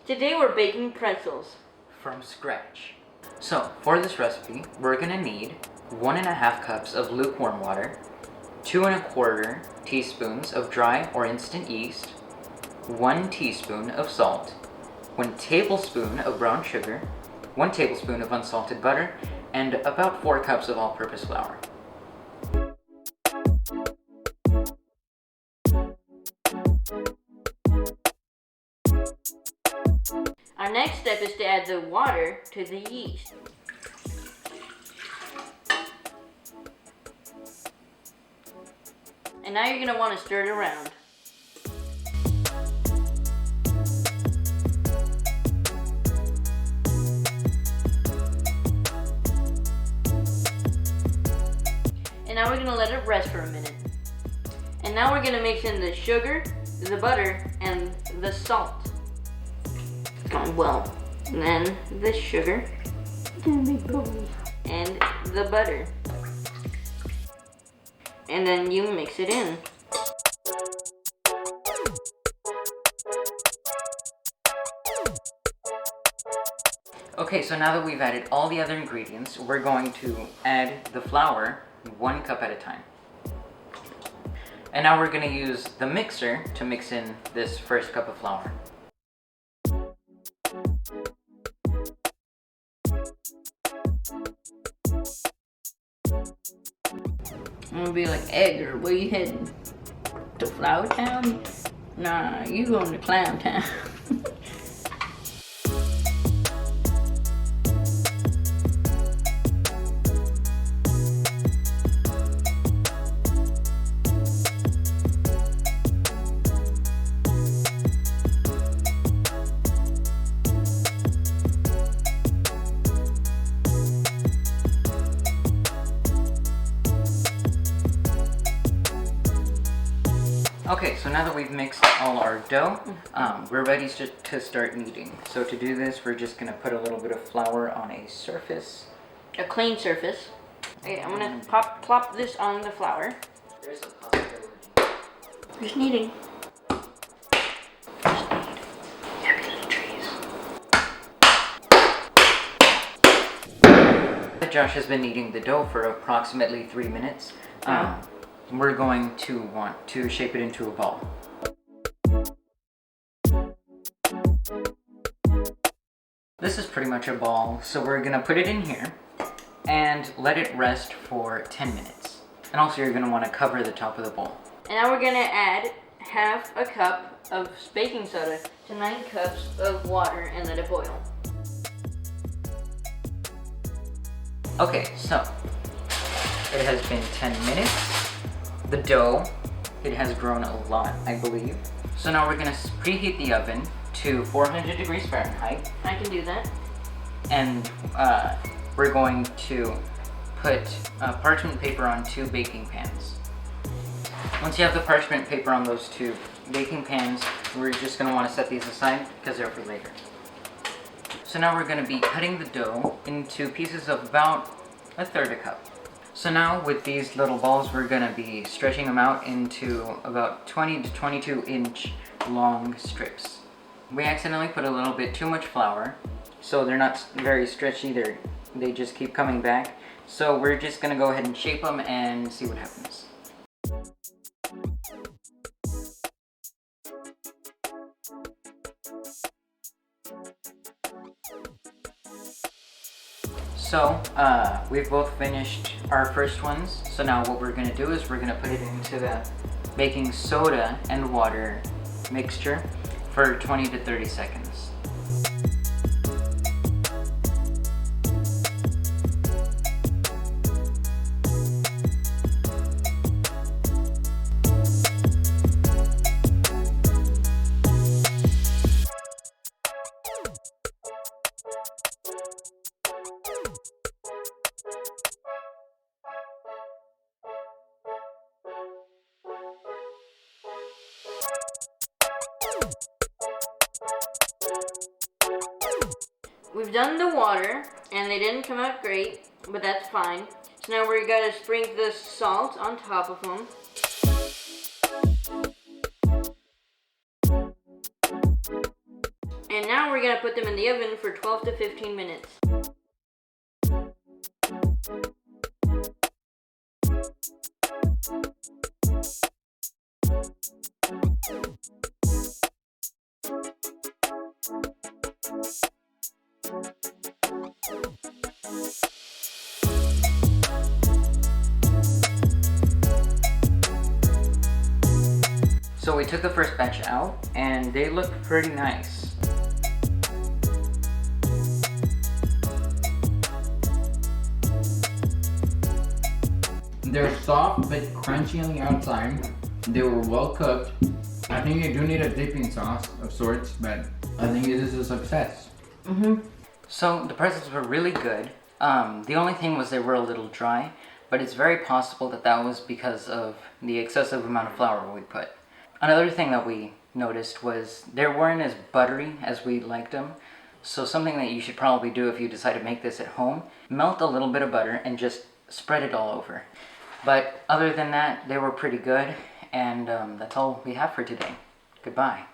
Today we're baking pretzels from scratch. So for this recipe, we're gonna need 1.5 cups of lukewarm water, 2¼ teaspoons of dry or instant yeast, 1 teaspoon of salt, 1 tablespoon of brown sugar, 1 tablespoon of unsalted butter, and about 4 cups of all-purpose flour. Our next step is to add the water to the yeast. And now you're going to want to stir it around. And now we're going to let it rest for a minute. And now we're going to mix in the sugar, the butter, and the salt. It's going well. And then the sugar, and the butter. And then you mix it in. Okay, so now that we've added all the other ingredients, we're going to add the flour 1 cup at a time. And now we're going to use the mixer to mix in this first cup of flour. I'm gonna be like, Edgar, where you heading? To Flower Town? Nah, you going to Clown Town. Okay, so now that we've mixed all our dough, we're ready to start kneading. So to do this, we're just going to put a little bit of flour on a surface. A clean surface. Okay, I'm gonna plop this on the flour. There's a possibility. Just kneading. Just knead. Happy little trees. Josh has been kneading the dough for approximately 3 minutes. We're going to want to shape it into a ball. This is pretty much a ball, so we're gonna put it in here and let it rest for 10 minutes. And also you're gonna wanna cover the top of the bowl. And now we're gonna add 1/2 cup of baking soda to 9 cups of water and let it boil. Okay, so it has been 10 minutes. The dough, it has grown a lot, I believe. So now we're gonna preheat the oven to 400 degrees Fahrenheit. I can do that. And we're going to put parchment paper on 2 baking pans. Once you have the parchment paper on those 2 baking pans, we're just gonna wanna set these aside because they're for later. So now we're gonna be cutting the dough into pieces of about 1/3 cup. So now with these little balls, we're gonna be stretching them out into about 20 to 22 inch long strips. We accidentally put a little bit too much flour, so they're not very stretchy, they just keep coming back. So we're just gonna go ahead and shape them and see what happens. So, we've both finished our first ones. So now what we're gonna do is we're gonna put it into the baking soda and water mixture for 20 to 30 seconds. We've done the water, and they didn't come out great, but that's fine. So now we're gonna sprinkle the salt on top of them. And now now we're gonna put them in the oven for 12 to 15 minutes. So we took the first batch out and they look pretty nice. They're soft but crunchy on the outside. They were well cooked. I think you do need a dipping sauce of sorts, but I think this is a success. So the pretzels were really good. The only thing was they were a little dry, but it's very possible that that was because of the excessive amount of flour we put. Another thing that we noticed was they weren't as buttery as we liked them. So something that you should probably do if you decide to make this at home, melt a little bit of butter and just spread it all over. But other than that, they were pretty good, and that's all we have for today. Goodbye.